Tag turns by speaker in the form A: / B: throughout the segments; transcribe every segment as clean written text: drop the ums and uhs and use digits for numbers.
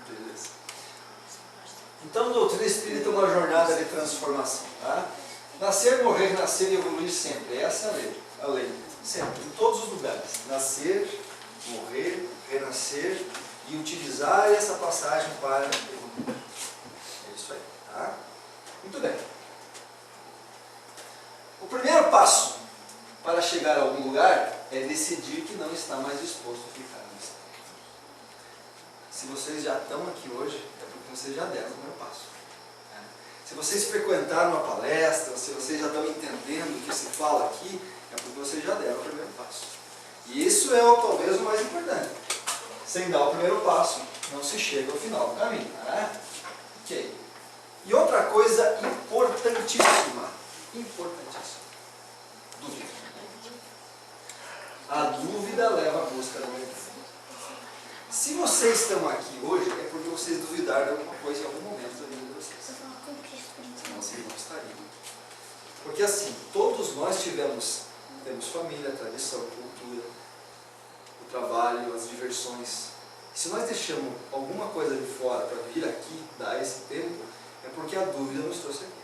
A: Beleza. Então, doutrina espírita é uma jornada de transformação. Tá? Nascer, morrer, renascer e evoluir sempre. Essa é a lei. A lei. Sempre. Em todos os lugares. Nascer, morrer, renascer e utilizar essa passagem para evoluir. É isso aí. Tá? Muito bem. O primeiro passo para chegar a algum lugar é decidir que não está mais disposto a ficar no estado. Se vocês já estão aqui hoje, é porque vocês já deram o primeiro passo. Se vocês frequentaram uma palestra, se vocês já estão entendendo o que se fala aqui, é porque vocês já deram o primeiro passo. E isso é talvez o mais importante. Sem dar o primeiro passo, não se chega ao final do caminho. Ok. E outra coisa importantíssima. Importantíssima. Dúvida. A dúvida leva à busca da verdade. Se vocês estão aqui hoje, é porque vocês duvidaram de alguma coisa em algum momento da vida de vocês. Senão vocês não estariam. Porque assim, todos nós temos família, tradição, cultura, o trabalho, as diversões. Se nós deixamos alguma coisa de fora para vir aqui, dar esse tempo, é porque a dúvida nos trouxe aqui.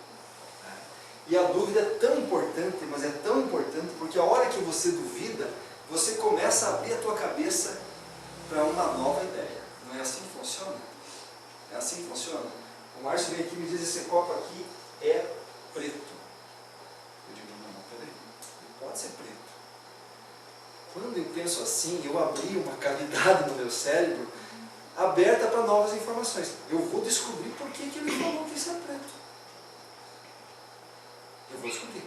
A: E a dúvida é tão importante, mas é tão importante porque a hora que você duvida, você começa a abrir a tua cabeça para uma nova ideia. Não é assim que funciona? É assim que funciona? O Márcio vem aqui e me diz, esse copo aqui é preto. Eu digo, não, peraí, não pode ser preto. Quando eu penso assim, eu abri uma cavidade no meu cérebro aberta para novas informações. Eu vou descobrir por que ele falou que isso é preto. Eu vou descobrir.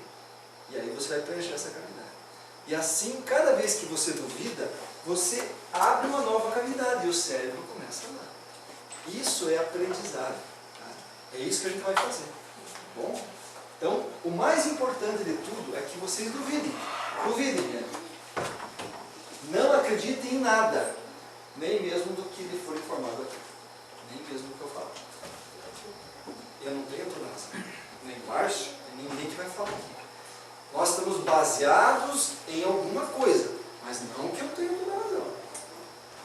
A: E aí você vai preencher essa cavidade. E assim, cada vez que você duvida, você abre uma nova cavidade e o cérebro começa a andar. Isso é aprendizado. Tá? É isso que a gente vai fazer. Bom? Então, o mais importante de tudo é que vocês duvidem. Duvidem, gente. Não acreditem em nada. Nem mesmo do que lhe for informado aqui. Nem mesmo do que eu falo. Eu não tenho toda razão. Nem Márcio, nem ninguém que vai falar aqui. Nós estamos baseados em alguma coisa, mas não que eu tenha toda razão.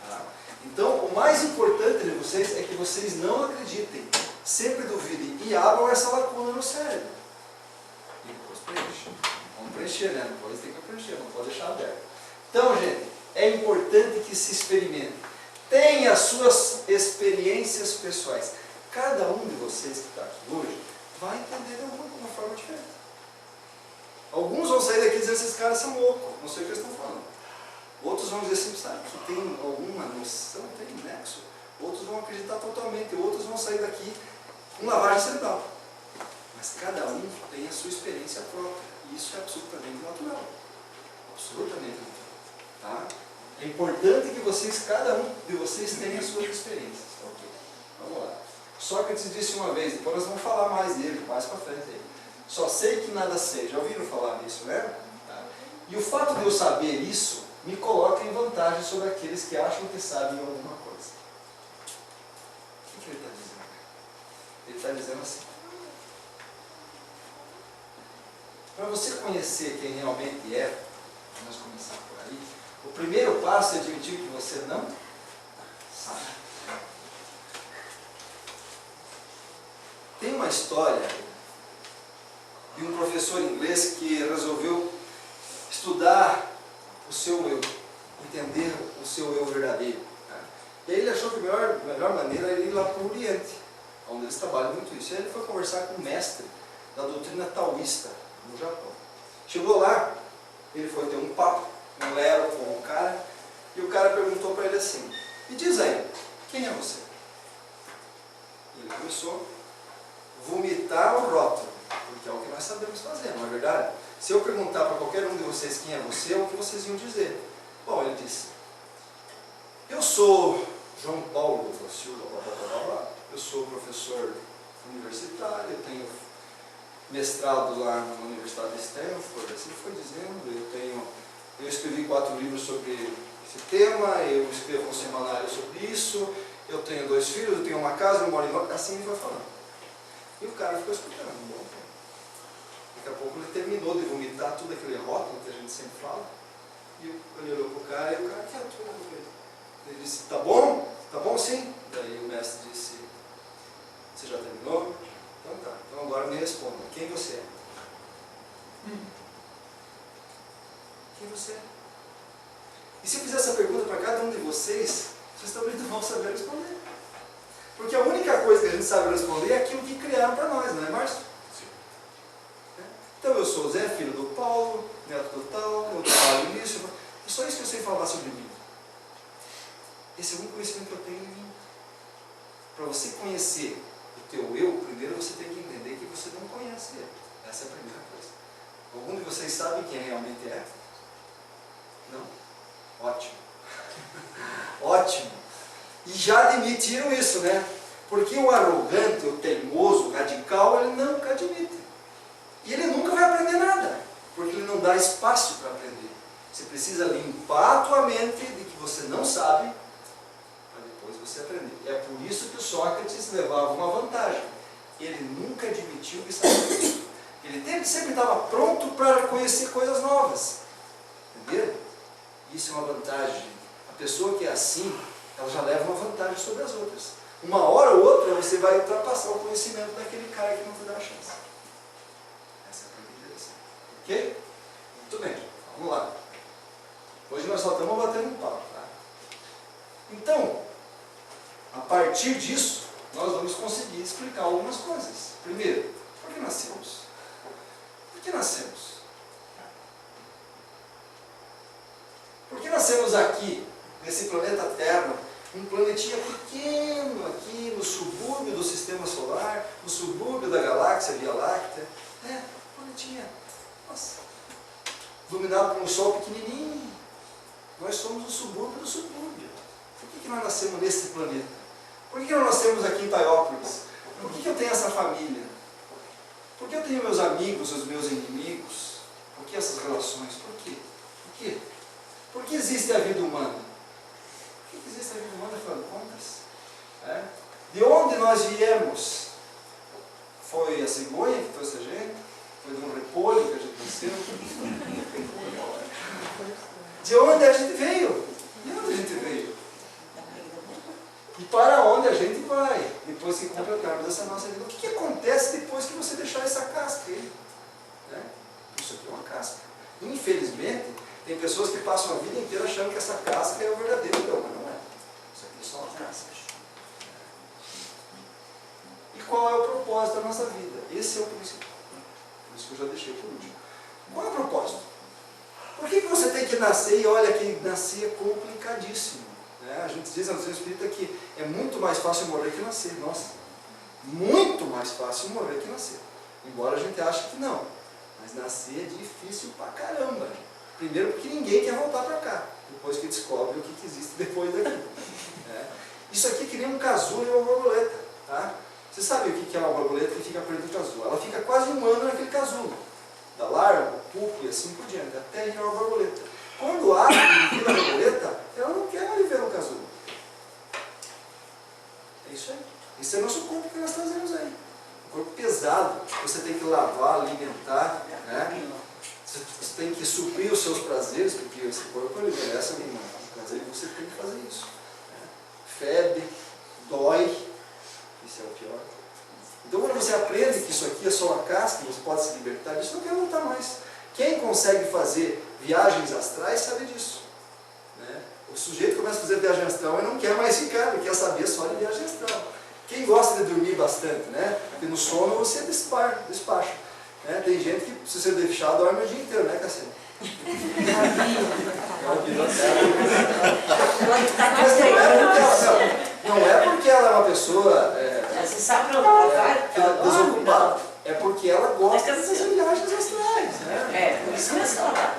A: Tá? Então, o mais importante de vocês é que vocês não acreditem, sempre duvidem e abram essa lacuna no cérebro. E depois preenchem. Vamos preencher, né? Depois tem que preencher, não pode deixar aberto. Então, gente, é importante que se experimente. Tenha as suas experiências pessoais. Cada um de vocês que está aqui hoje vai entender de alguma forma diferente. Alguns vão sair daqui dizendo que esses caras são loucos, não sei o que eles estão falando. Outros vão dizer assim, sabe, que tem alguma noção, tem nexo. Outros vão acreditar totalmente, outros vão sair daqui com lavagem cerebral. Mas cada um tem a sua experiência própria. E isso é absolutamente natural. Absolutamente natural. Tá? É importante que vocês, cada um de vocês tenha as suas experiências. Ok, vamos lá. Sócrates disse uma vez, depois nós vamos falar mais dele, mais para frente aí. Só sei que nada sei. Já ouviram falar nisso, né? Tá. E o fato de eu saber isso me coloca em vantagem sobre aqueles que acham que sabem alguma coisa. O que ele está dizendo? Ele está dizendo assim. Para você conhecer quem realmente é, vamos começar por aí, o primeiro passo é admitir que você não sabe. Tem uma história de um professor inglês que resolveu estudar o seu eu, entender o seu eu verdadeiro. E aí ele achou que a melhor maneira era ir lá para o Oriente, onde eles trabalham muito isso. E aí ele foi conversar com o mestre da doutrina taoísta no Japão. Chegou lá, ele foi ter um papo, um lero com um cara, e o cara perguntou para ele assim, me diz aí, quem é você? E ele começou a vomitar o rótulo, porque é o que nós sabemos fazer, não é verdade? Se eu perguntar para qualquer um de vocês quem é você, é o que vocês iam dizer. Bom, ele disse, eu sou João Paulo da Silva, eu sou professor universitário, eu tenho mestrado lá na Universidade de Stanford, assim foi dizendo, eu escrevi 4 livros sobre esse tema, eu escrevo um semanário sobre isso, eu tenho 2 filhos, eu tenho uma casa, eu moro em Londres, assim ele vai falando. E o cara ficou escutando um bom tempo. Daqui a pouco ele terminou de vomitar tudo aquele rótulo que a gente sempre fala, e ele olhou para o cara, e o cara, que é tudo? Ele disse, tá bom sim? Daí o mestre você é. E se eu fizer essa pergunta para cada um de vocês também não vão saber responder. Porque a única coisa que a gente sabe responder é aquilo que criaram para nós, não é, Márcio? Sim. Então eu sou o Zé, filho do Paulo, neto do tal, eu trabalho nisso. É só isso que eu sei falar sobre mim. Esse é o único conhecimento que eu tenho em mim. Para você conhecer o teu eu, primeiro você tem que entender que você não conhece ele. Essa é a primeira coisa. Algum de vocês sabe quem realmente é? Não? Ótimo. Ótimo. E já admitiram isso, né? Porque o arrogante, o teimoso, o radical, ele nunca admite. E ele nunca vai aprender nada. Porque ele não dá espaço para aprender. Você precisa limpar a tua mente de que você não sabe, para depois você aprender. É por isso que o Sócrates levava uma vantagem. Ele nunca admitiu que sabia. Ele sempre estava pronto para conhecer coisas novas. Entendeu? Isso é uma vantagem. A pessoa que é assim, ela já leva uma vantagem sobre as outras. Uma hora ou outra você vai ultrapassar o conhecimento daquele cara que não te dá a chance. Essa é a primeira direção. Ok? Muito bem. Vamos lá. Hoje nós só estamos batendo um papo. Tá? Então, a partir disso, nós vamos conseguir explicar algumas coisas. Primeiro, por que nascemos? Por que nascemos? Por que nascemos aqui, nesse planeta Terra, um planetinha pequeno aqui no subúrbio do Sistema Solar, no subúrbio da galáxia Via Láctea? Planetinha, nossa, iluminado por um sol pequenininho. Nós somos o subúrbio do subúrbio. Por que nós nascemos nesse planeta? Por que nós nascemos aqui em Taiópolis? Por que eu tenho essa família? Por que eu tenho meus amigos, os meus inimigos? Por que essas relações? Por quê? Por quê? Por que existe a vida humana? Por que existe a vida humana, afinal de contas? De onde nós viemos? Foi a cegonha que trouxe a gente? Foi de um repolho que a gente nasceu? De onde a gente veio? De onde a gente veio? E para onde a gente vai? Depois que completarmos essa nossa vida. O que acontece depois que você deixar essa casca aí? Isso aqui é uma casca. Infelizmente, tem pessoas que passam a vida inteira achando que essa casca é o verdadeiro eu, mas não é. Isso aqui é só uma casca. E qual é o propósito da nossa vida? Esse é o principal. Por isso que eu já deixei por último. Qual é o propósito? Por que você tem que nascer? E olha que nascer é complicadíssimo. A gente diz na doutrina espírita que é muito mais fácil morrer que nascer. Nossa, muito mais fácil morrer que nascer. Embora a gente ache que não. Mas nascer é difícil pra caramba. Primeiro porque ninguém quer voltar para cá, depois que descobre o que existe depois daqui. Isso aqui é que nem um casulo e uma borboleta. Tá? Você sabe o que é uma borboleta que fica presa no casulo? Ela fica quase um ano naquele casulo. Da larva, pupo e assim por diante, até virar uma borboleta. Quando abre e vira a borboleta, ela não quer mais viver no casulo. É isso aí. Esse é o nosso corpo que nós trazemos aí. Um corpo pesado, você tem que lavar, alimentar, Você tem que suprir os seus prazeres, porque esse corpo ele merece um prazer e você tem que fazer isso. Fede, dói, isso é o pior. Então quando você aprende que isso aqui é só uma casca, você pode se libertar disso, não quer voltar mais. Quem consegue fazer viagens astrais sabe disso. O sujeito começa a fazer viagem astral e não quer mais ficar, ele quer saber só de viagem astral. Quem gosta de dormir bastante, porque no sono você despacha. Tem gente que, se você deixar, dorme o dia inteiro, né, Cassiano? Não é porque ela é uma pessoa desocupada, é porque ela gosta de fazer viagens astrais.
B: Por isso que eu lá.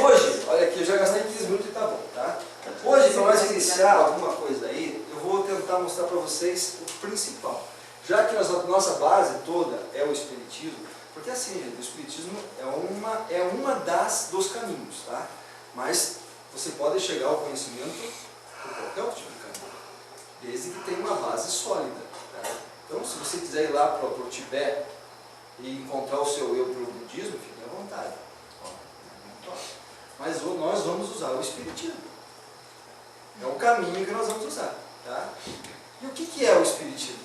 A: Hoje, olha aqui, eu já gastei 15 minutos e tá bom, tá? Hoje, para nós iniciar alguma coisa aí, eu vou tentar mostrar para vocês o principal. Já que a nossa base toda é o Espiritismo, porque assim, gente, o Espiritismo é uma dos caminhos, tá? Mas você pode chegar ao conhecimento por qualquer outro tipo de caminho, desde que tenha uma base sólida. Tá? Então, se você quiser ir lá para o Tibete e encontrar o seu eu pelo budismo, fique à vontade. Mas nós vamos usar o Espiritismo. É o caminho que nós vamos usar. Tá? E o que é o Espiritismo?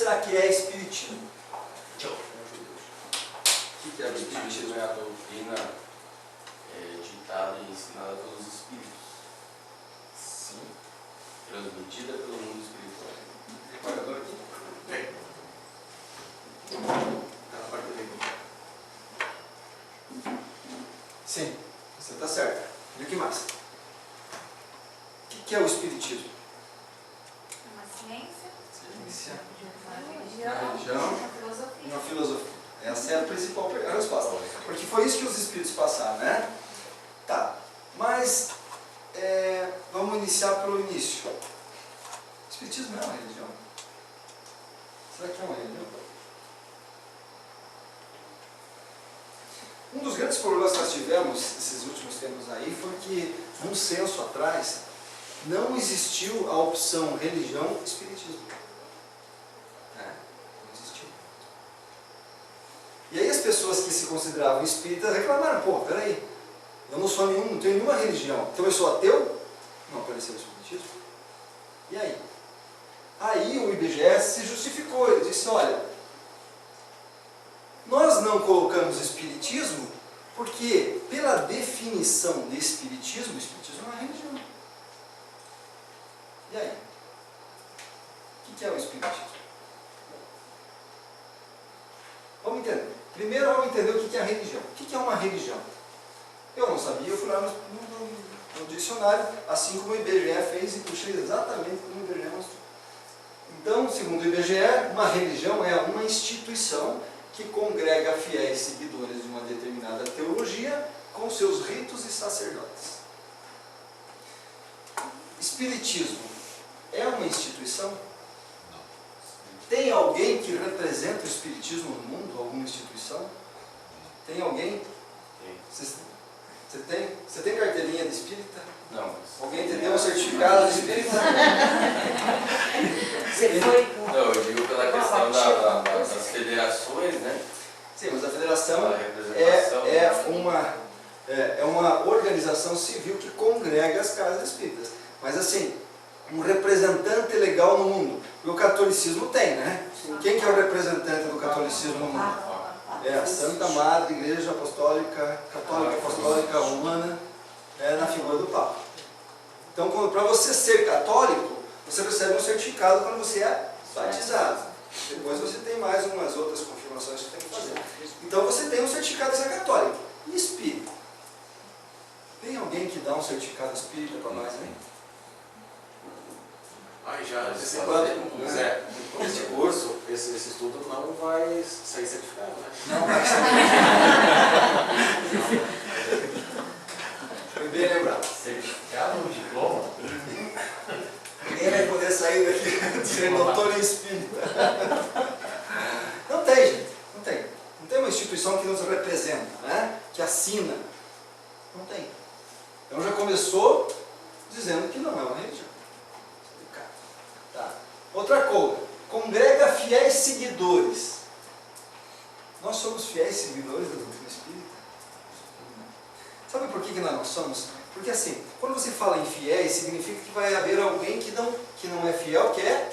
A: será que é espiritismo?
C: O que é o espiritismo? É a doutrina ditada e ensinada pelos espíritos.
A: Sim.
C: Transmitida pelo mundo espiritual.
A: Reparador aqui?
C: Tem.
A: Tá na parte dele. Sim, você está certo. E o que mais? O que é o espiritismo?
D: Uma ciência,
A: Ciência.
D: uma
A: Uma religião.
D: uma filosofia.
A: Uma filosofia. Essa é a principal resposta. Porque foi isso que os espíritos passaram, né? Tá. Mas vamos iniciar pelo início. O espiritismo é uma religião? Será que é uma religião? Um dos grandes problemas que nós tivemos nesses últimos tempos aí foi que, num censo atrás, não existiu a opção religião e espiritismo. Não existiu. E aí as pessoas que se consideravam espíritas reclamaram, pô, peraí, eu não sou nenhum, não tenho nenhuma religião, então eu sou ateu? Não apareceu o espiritismo. E aí? Aí o IBGE se justificou, ele disse, olha, nós não colocamos espiritismo porque, pela definição de espiritismo, o espiritismo é uma religião. E aí? O que é o espiritismo? Vamos entender. Primeiro vamos entender o que é a religião. O que é uma religião? Eu não sabia, eu fui lá no dicionário, assim como o IBGE fez e puxei exatamente como o IBGE mostrou. Então, segundo o IBGE, uma religião é uma instituição que congrega fiéis seguidores de uma determinada teologia com seus ritos e sacerdotes. Espiritismo é uma instituição? Tem alguém que representa o espiritismo no mundo? Alguma instituição? Tem alguém?
C: Tem.
A: Você tem carteirinha de espírita?
C: Não.
A: Alguém te deu um certificado de espírita?
B: Você foi com...
C: Não, eu digo pela questão das federações, né?
A: Sim, mas a federação
C: A representação.
A: é uma organização civil que congrega as casas espíritas. Mas assim, um representante legal no mundo. E o catolicismo tem, né? Quem que é o representante do catolicismo no mundo? É a Santa Madre Igreja Apostólica, Católica Apostólica Romana, na figura do Papa. Então, para você ser católico, você recebe um certificado quando você é batizado. Depois você tem mais umas outras confirmações que tem que fazer. Então você tem um certificado de ser católico. E espírita? Tem alguém que dá um certificado espírita para nós, hein?
C: Já,
A: Esse
E: Esse curso, esse estudo não vai sair certificado, né?
A: Não vai ser. Foi bem lembrado.
F: Certificado ou diploma?
A: Ninguém vai poder sair daqui de ser doutor em espírita. Não tem, gente. Não tem. Não tem uma instituição que nos representa, né? Que assina. Não tem. Então já começou dizendo que não é uma religião. Tá. Outra coisa. Congrega fiéis seguidores. Nós somos fiéis seguidores da doutrina espírita? Sabe por que nós não somos? Porque assim, quando você fala em fiéis, significa que vai haver alguém que não é fiel, que é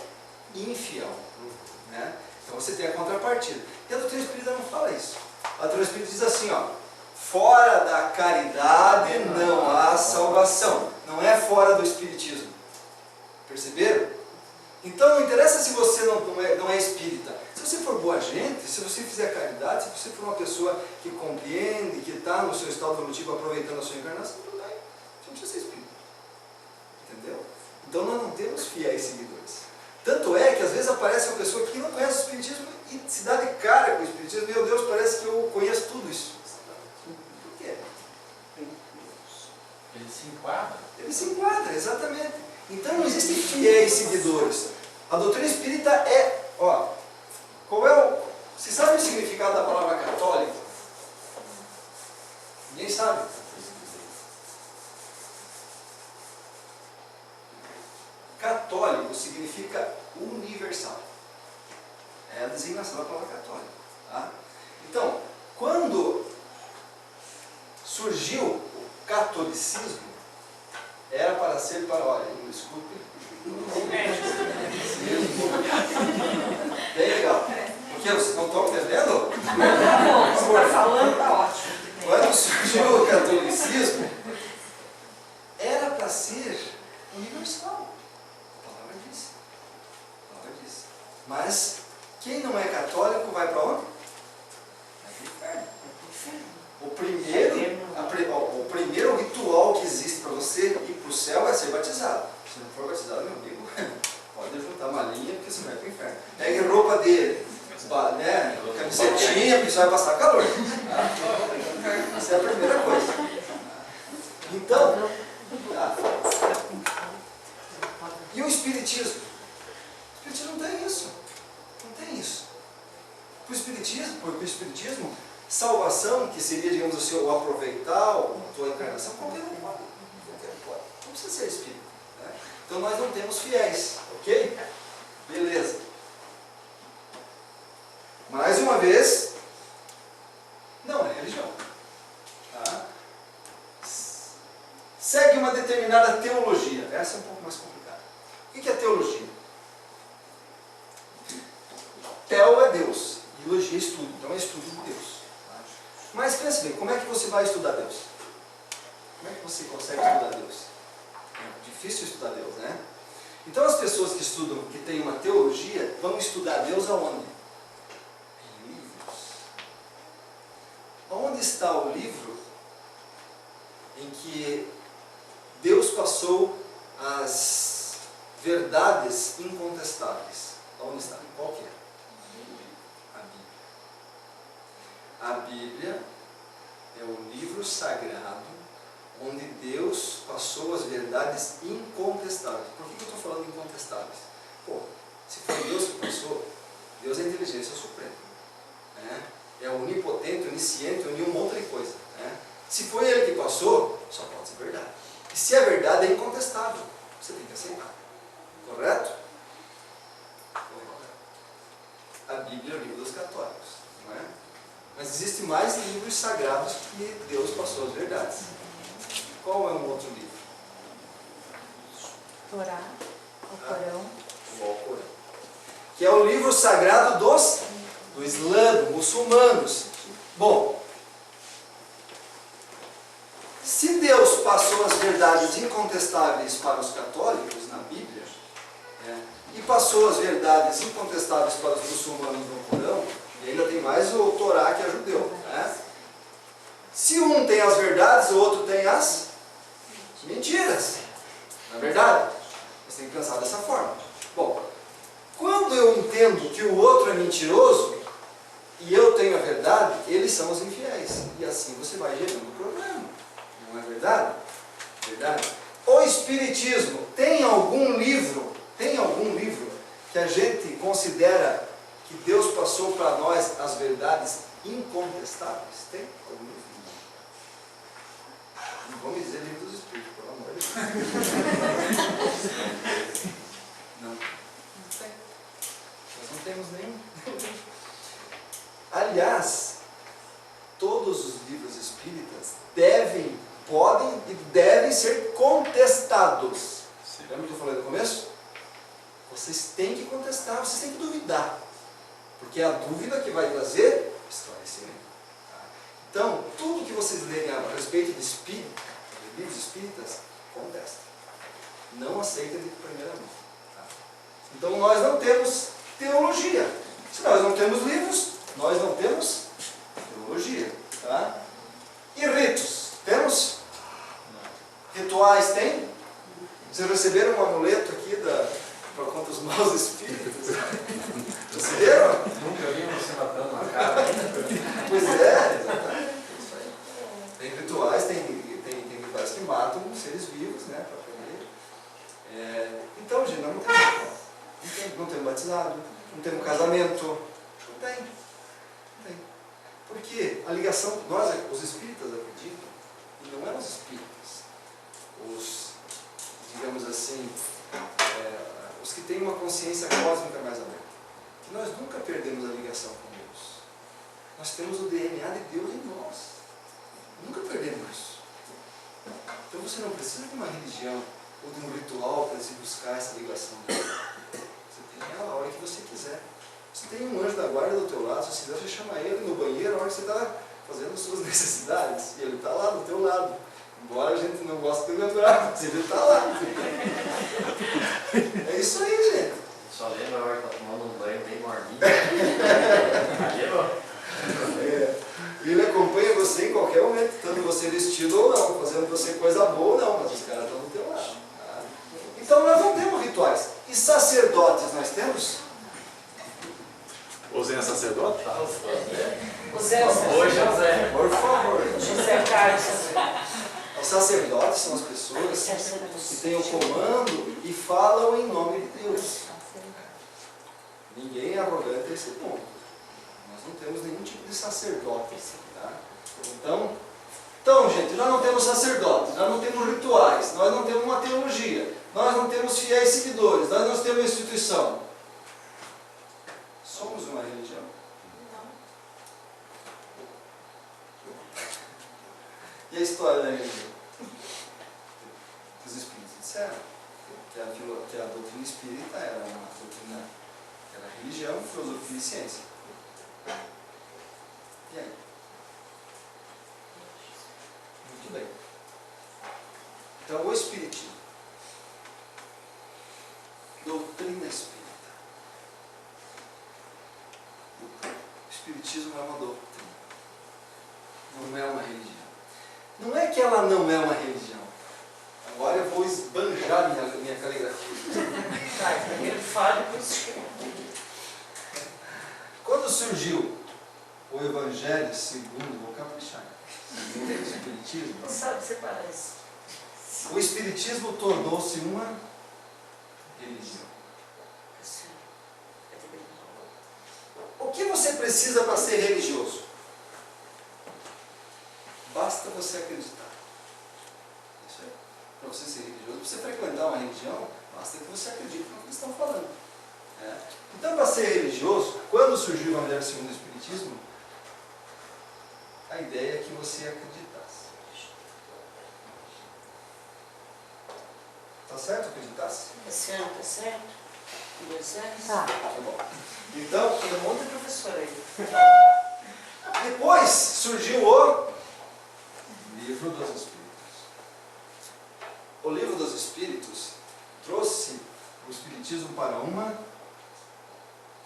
A: infiel. Né? Então você tem a contrapartida. E a doutrina espírita não fala isso. A doutrina espírita diz assim, ó, fora da caridade não há salvação. Não é fora do espiritismo. Perceberam? Então não interessa se você não é espírita. Se você for boa gente, se você fizer caridade, se você for uma pessoa que compreende, que está no seu estado evolutivo aproveitando a sua encarnação, tudo bem. Você não precisa ser espírita. Entendeu? Então nós não temos fiéis seguidores. Tanto é que às vezes aparece uma pessoa que não conhece o espiritismo e se dá de cara com o espiritismo. Meu Deus, parece que eu conheço tudo isso. Por quê?
F: Ele se enquadra.
A: Ele se enquadra, exatamente. Então não existem fiéis seguidores. A doutrina espírita é, você sabe o significado da palavra católico? Ninguém sabe. Católico significa universal. É a designação da palavra católico. Tá? Então, quando surgiu o catolicismo, era para ser para, olha, me desculpe. Bem legal. Porque vocês não estão entendendo?
B: Você está falando, tá ótimo.
A: Quando surgiu o catolicismo, era para ser universal. A palavra diz. A palavra diz. Mas quem não é católico vai para onde? Vai para o inferno. O primeiro ritual que existe para você ir para o céu é ser batizado. Se não for batizado, meu amigo, pode juntar uma linha porque você vai para o inferno. Pegue roupa dele, né, camisetinha, porque você vai passar calor. Tá? Essa é a primeira coisa. Então, tá. E o Espiritismo? O Espiritismo não tem isso. Não tem isso. Para o Espiritismo, salvação, que seria, digamos assim, o aproveitar a tua encarnação, qualquer um pode. Qualquer um pode. Não precisa ser espírita. Né? Então nós não temos fiéis, ok? Beleza. Mais uma vez, não é religião. Tá? Segue uma determinada teologia. Essa é um pouco mais complicada. O que é teologia? Teo é Deus. E logia é estudo. Então é estudo de Deus. Mas pensa bem, como é que você vai estudar Deus? Como é que você consegue estudar Deus? É difícil estudar Deus, né? Então as pessoas que estudam, que têm uma teologia, vão estudar Deus aonde? Em livros. Onde está o livro em que Deus passou as verdades incontestáveis? Onde está? Qual que é? A Bíblia é o livro sagrado onde Deus passou as verdades incontestáveis. Por que eu estou falando incontestáveis? Pô, se foi Deus que passou, Deus é a inteligência suprema. Né? É onipotente, onisciente, uniu um monte de coisa. Né? Se foi Ele que passou, só pode ser verdade. E se é verdade, é incontestável. Você tem que aceitar. Correto? A Bíblia é o livro dos católicos. Não é? Mas existem mais livros sagrados que Deus passou as verdades. Qual é um outro livro?
D: Torá, Alcorão.
A: O Alcorão. Que é o livro sagrado do Islã, dos muçulmanos. Bom, se Deus passou as verdades incontestáveis para os católicos na Bíblia, né, e passou as verdades incontestáveis para os muçulmanos no Alcorão, e ainda tem mais o Torá, que é judeu. Né? Se um tem as verdades, o outro tem as mentiras. Não é verdade? Você tem que pensar dessa forma. Bom, quando eu entendo que o outro é mentiroso e eu tenho a verdade, eles são os infiéis. E assim você vai gerando o problema. Não é verdade? Verdade? O Espiritismo tem algum livro que a gente considera que Deus passou para nós as verdades incontestáveis? Tem algum livro? Não vamos dizer livro dos Espíritos, pelo amor de Deus. Não tem. Nós não temos nenhum. Aliás, todos os livros espíritas podem e devem ser contestados. Lembra que eu falei no começo? Vocês têm que contestar, vocês têm que duvidar. Porque é a dúvida que vai trazer esclarecimento. Então, tudo que vocês lerem a respeito de espírito, de livros espíritas, contestem. Não aceitem de primeira mão. Tá? Então, nós não temos teologia. Se nós não temos livros, nós não temos teologia. Tá? E ritos? Temos? Rituais tem? Vocês receberam um amuleto aqui para contra os maus espíritos? Receberam?
F: Nunca vi você matando uma cara.
A: Pois é, exatamente. Tem rituais, tem rituais que matam seres vivos, né, para poder. Então, gente, nós não temos ritual. Não temos batizado, não temos casamento. Não tem. Porque a ligação, nós, os espíritas acreditam, e não é os espíritas, digamos assim, os que têm uma consciência cósmica mais aberta, que nós nunca perdemos a ligação com Deus. Nós temos o DNA de Deus em nós. Nunca perdemos isso. Então você não precisa de uma religião ou de um ritual para se buscar essa ligação. Você tem ela a hora que você quiser. Você tem um anjo da guarda do teu lado, se você chama ele no banheiro, a hora que você está fazendo as suas necessidades, e ele está lá do teu lado. Embora a gente não goste de lembrar, mas ele está lá. É isso aí, gente.
F: Só lembra a hora que tá tomando um banho bem morninho.
A: Ele acompanha você em qualquer momento, tanto você vestido ou não, fazendo você coisa boa ou não, mas os caras estão do teu lado. Tá? Então nós não temos rituais. E sacerdotes nós temos?
E: O Zé é sacerdote?
B: O Zé,
F: Oi, José.
A: Por favor.
B: José Carlos.
A: Os sacerdotes são as pessoas que têm o comando e falam em nome de Deus. Ninguém é arrogante a esse ponto. Nós não temos nenhum tipo de sacerdote. Tá? Então, gente, nós não temos sacerdotes, nós não temos rituais, nós não temos uma teologia, nós não temos fiéis seguidores, nós não temos uma instituição. Somos uma religião? E a história da religião? Os espíritos disseram que a doutrina espírita era uma doutrina, era religião, filosofia e ciência. E aí? Muito bem. Então, o espiritismo. Doutrina espírita. O espiritismo é uma doutrina. Não é uma religião. Não é que ela não é uma religião. Agora eu vou esbanjar minha caligrafia.
B: Tá, primeiro fala e depois escreve.
A: Quando surgiu o Evangelho segundo, vou caprichar, segundo o Espiritismo,
B: Não sabe separar isso.
A: o Espiritismo tornou-se uma religião. O que você precisa para ser religioso? Basta você acreditar. Isso aí. Para você ser religioso, para você frequentar uma religião, basta que você acredite no que eles estão falando. Então, para ser religioso, quando surgiu o Evangelho segundo o Espiritismo, a ideia é que você acreditasse. Tá certo acreditasse?
B: Esse ano tá certo? 2 anos?
D: Tá.
A: Tá bom. Então,
B: Tem um monte de professor aí.
A: depois surgiu o Livro dos Espíritos. O Livro dos Espíritos trouxe o Espiritismo para uma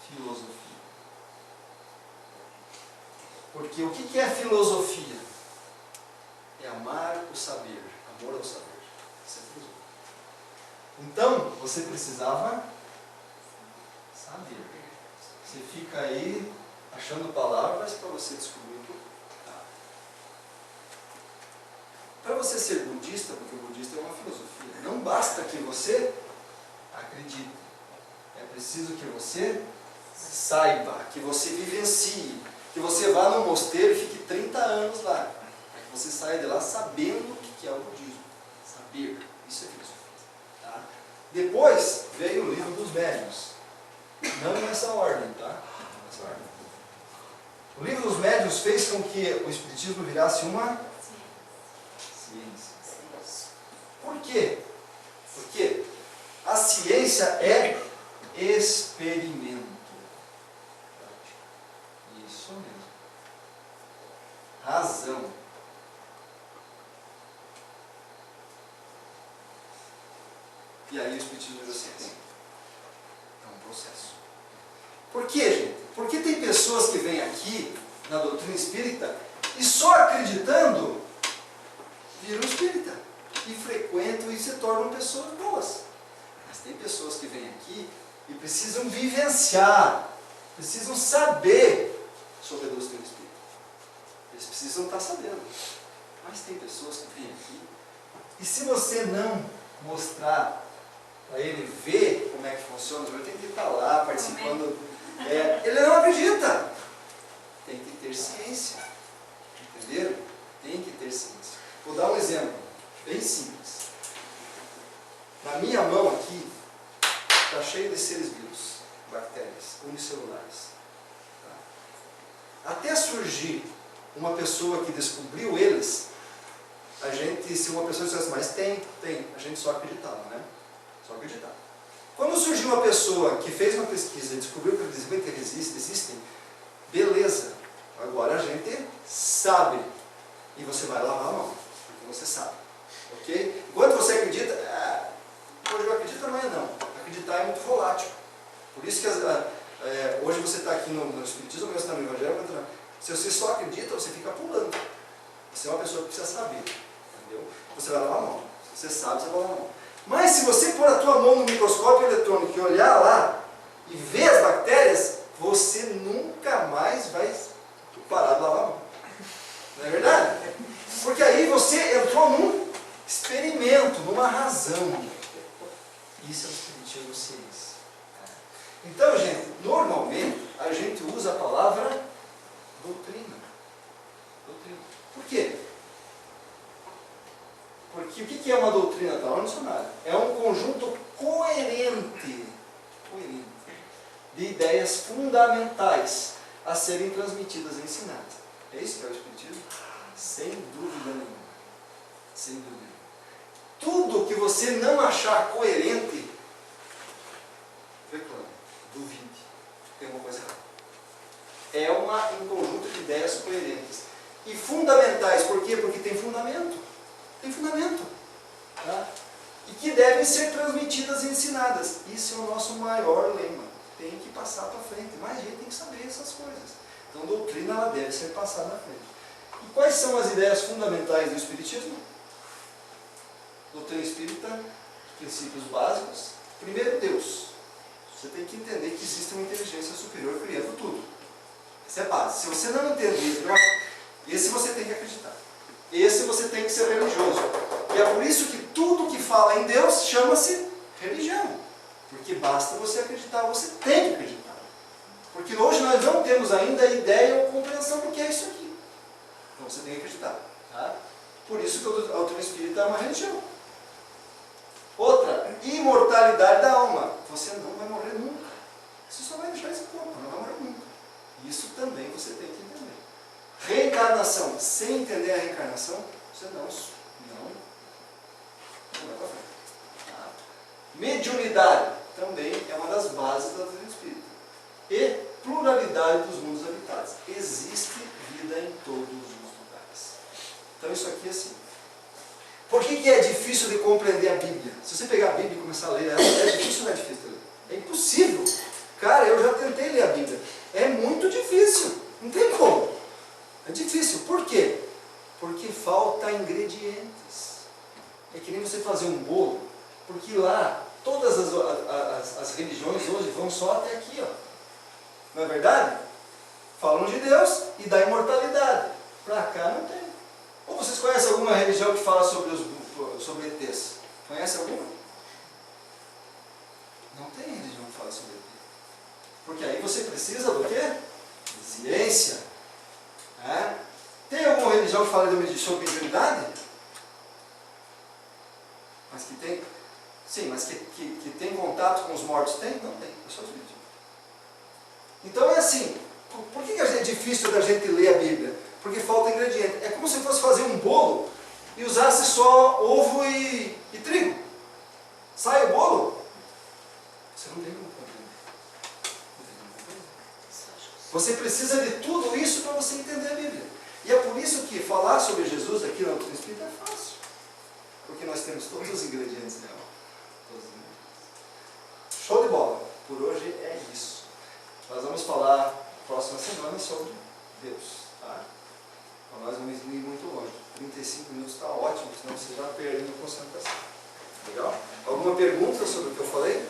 A: filosofia. Porque o que é filosofia? É amar o saber, amor ao saber. Isso é filosofia. Então, você precisava saber. Você fica aí achando palavras para você descobrir tudo. Para você ser budista, porque o budista é uma filosofia, não basta que você acredite. É preciso que você saiba, que você vivencie, que você vá no mosteiro e fique 30 anos lá. Para que você saia de lá sabendo o que é o budismo. Saber. Isso é filosofia. Tá? Depois veio o Livro dos Médiuns. Não nessa ordem, tá? Nessa ordem. O Livro dos Médiuns fez com que o Espiritismo virasse uma ciência. Por quê? Porque a ciência é experimento. Isso mesmo. Razão. E aí o Espiritismo virou ciência. É um processo. Por quê, gente? Porque tem pessoas que vêm aqui na doutrina espírita e só acreditando viram espírita e frequentam e se tornam pessoas boas. Mas tem pessoas que vêm aqui e precisam vivenciar, precisam saber sobre a doutrina espírita. Eles precisam estar sabendo. Mas tem pessoas que vêm aqui e se você não mostrar para ele ver como é que funciona, ele tem que estar lá participando. Ele não acredita. Tem que ter ciência. Entenderam? Tem que ter ciência. Vou dar um exemplo bem simples. Na minha mão aqui está cheio de seres vivos, bactérias, unicelulares. Tá? Até surgir uma pessoa que descobriu eles, se uma pessoa dissesse, mas tem, a gente só acreditava, né? Só acreditava. Quando surgiu uma pessoa que fez uma pesquisa e descobriu que 50 existem, beleza. Agora a gente sabe. E você vai lavar a mão, porque você sabe. Ok? Enquanto você acredita, hoje eu acredito, amanhã não. Acreditar é muito volátil. Por isso que hoje você está aqui no Espiritismo, amanhã você está no Evangelho. Se você só acredita, você fica pulando. Você é uma pessoa que precisa saber. Entendeu? Você vai lavar a mão. Se você sabe, você vai lavar a mão. Mas se você pôr a tua mão no microscópio eletrônico e olhar lá e ver as bactérias, você nunca mais vai parar de lavar a mão. Não é verdade? Porque aí você entrou num experimento, numa razão. Isso é o Espiritismo ciência. Então, gente, normalmente a gente usa a palavra doutrina. Doutrina. Por quê? Porque o que é uma doutrina? Está lá no dicionário. É um conjunto coerente de ideias fundamentais a serem transmitidas e ensinadas. É isso que é o Espiritismo? Sem dúvida nenhuma. Sem dúvida nenhuma. Tudo que você não achar coerente, reclame, duvide. Tem alguma coisa errada. É um conjunto de ideias coerentes. E fundamentais. Por quê? Porque tem fundamento. Tem fundamento. Tá? E que devem ser transmitidas e ensinadas. Isso é o nosso maior lema. Tem que passar para frente. Mais gente tem que saber essas coisas. Então, a doutrina ela deve ser passada à frente. E quais são as ideias fundamentais do Espiritismo? Doutrina espírita, princípios básicos. Primeiro, Deus. Você tem que entender que existe uma inteligência superior criando tudo. Essa é a base. Se você não entender, esse você tem que acreditar. Esse você tem que ser religioso. E é por isso que tudo que fala em Deus chama-se religião. Porque basta você acreditar, você tem que acreditar. Porque hoje nós não temos ainda ideia ou compreensão do que é isso aqui. Então você tem que acreditar. Tá? Por isso que a doutrina espírita é uma religião. Outra, imortalidade da alma. Você não vai morrer nunca. Você só vai deixar esse corpo, não vai morrer nunca. Isso também você tem que entender. Reencarnação. Sem entender a reencarnação, você não vai para frente. Tá? Mediunidade também é uma das bases da doutrina espírita. E pluralidade dos mundos habitados. Existe vida em todos os lugares. Então isso aqui é assim. Por que é difícil de compreender a Bíblia? Se você pegar a Bíblia e começar a ler ela, é difícil ou não é difícil de ler? É impossível. Cara, eu já tentei ler a Bíblia. É muito difícil. Não tem como. É difícil. Por quê? Porque falta ingredientes. É que nem você fazer um bolo, porque lá todas as religiões hoje vão só até aqui, ó. Não é verdade? Falam de Deus e da imortalidade. Para cá não tem. Ou vocês conhecem alguma religião que fala sobre ETs? Conhece alguma? Não tem religião que fala sobre ET. Porque aí você precisa do quê? Ciência. É? Tem alguma religião que fala sobre mediunidade? Mas que tem? Sim, mas que tem contato com os mortos? Tem? Não tem. É só os vídeos. Então é assim. Por que é difícil da gente ler a Bíblia? Porque falta ingrediente. É como se fosse fazer um bolo e usasse só ovo e trigo. Sai o bolo? Você não tem como compreender. Você precisa de tudo isso para você entender a Bíblia. E é por isso que falar sobre Jesus aqui na doutrina espírita é fácil. Porque nós temos todos os ingredientes dela. Todos os ingredientes. Show de bola. Por hoje é isso. Nós vamos falar próxima semana sobre Deus. Tá? Então nós vamos ir muito longe. 35 minutos está ótimo, senão você já perde a concentração. Legal? Alguma pergunta sobre o que eu falei?